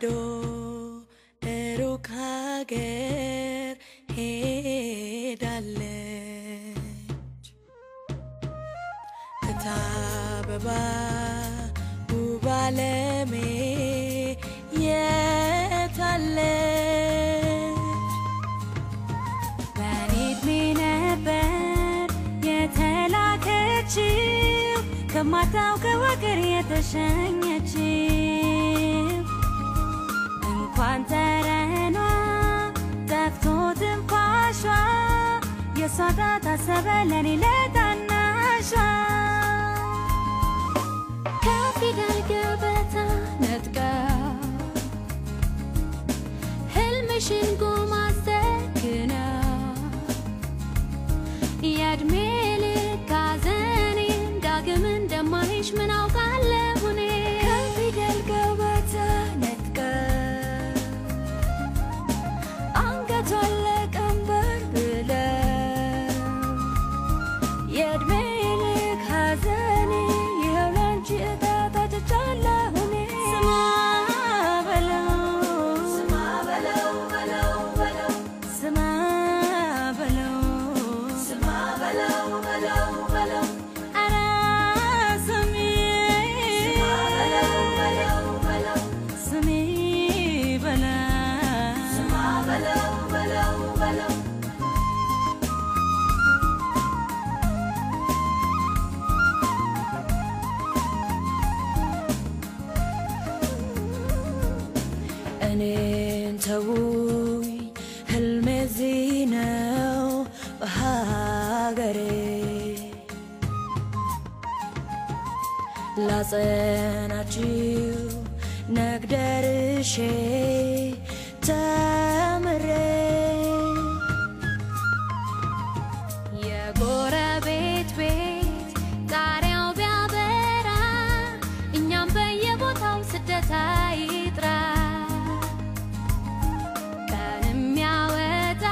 ማዶ ሩቅ ሀገር ሄዳለች እታበባ ውብ ዓለሜ የታለች በኔ ዕድሜ ነበር የተላከችው ከማታውቀው አገር የተሸኘችው እንኳን ተረኗ ጠፍቶ ትንፋሿ የሷ ታሰበ ለኔ ለታናሿ ከፊደል ገበታ ነጥቃ ህልምሽን ጉማ አስተክና የዕድሜ ልክ ሐዘኔን ዳግም እንደማይሽ ምን አውቃለሁ እኔ ከፊደል ገበታ ነጥቃ አንገቷን ለቀንበር ብላ የዕድሜ ልክ ሐዘኔ ይኸው ላንቺ ዕጣ ታጭቻለሁ እኔ ስማ በለው ስማ በለው በለው በለው ስማ በለው ስማ በለው በለው በለው ኧረ ስሚ ስማ በለው በለው በለው ስሚ በለው ስማ በለው በለው በለው እኔን ተውኝ ህልሜ እዚህ ነው በሀገሬ ላጸናችሁ ነግደርሼ ተምሬ የጎረቤት ቤት ጣሪያው ቢያበራ እኛም በየቦታው ስደት አይጥራ ቀን የሚያወጣ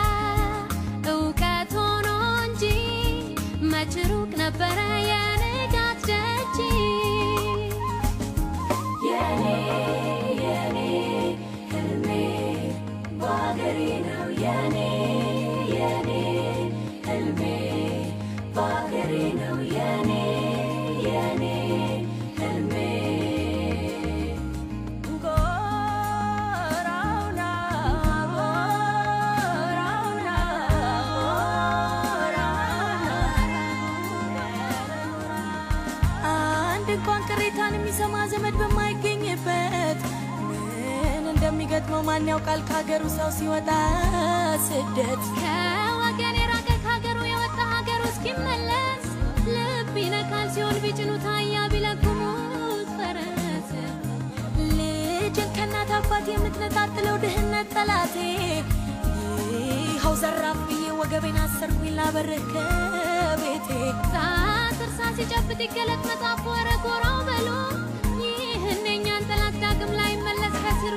እውቀት ሆኖ እንጂ መች ሩቅ ነበረ የንጋት ደጅ የኔ ህልሜ በአገሬ ነው የኔ ህልሜ በአገሬ ነው የኔ ህልሜ አንድ እንኳን ቅሬታን የሚሰማ ዘመድ በማይገኝበት ምን እንደሚገጥመው ማን ያውቃል ከሀገሩ ሰው ሲወጣ ስደት ከወገን የራቀ ከሀገሩ የወጣ ሀገሩ እስኪመለስ ልብ ይነካል ሲሆን ቢጭኑት አህያ ቢለጉሙት ፈረስ ልጅን ከእናት አባት የምትነጣጥለው ድህነት ጠላቴ ይኸው ዘራፍ ብዬ ወገቤን አሰርኩኝ ላበርህ ከቤቴ ሳትርሳ ሲጨብጥ ይገለጥ መጽሐፍ ወረ ጎራው በሎ ይህን የእኛን ጠላት ዳግም ላይ መለስ ከስሩ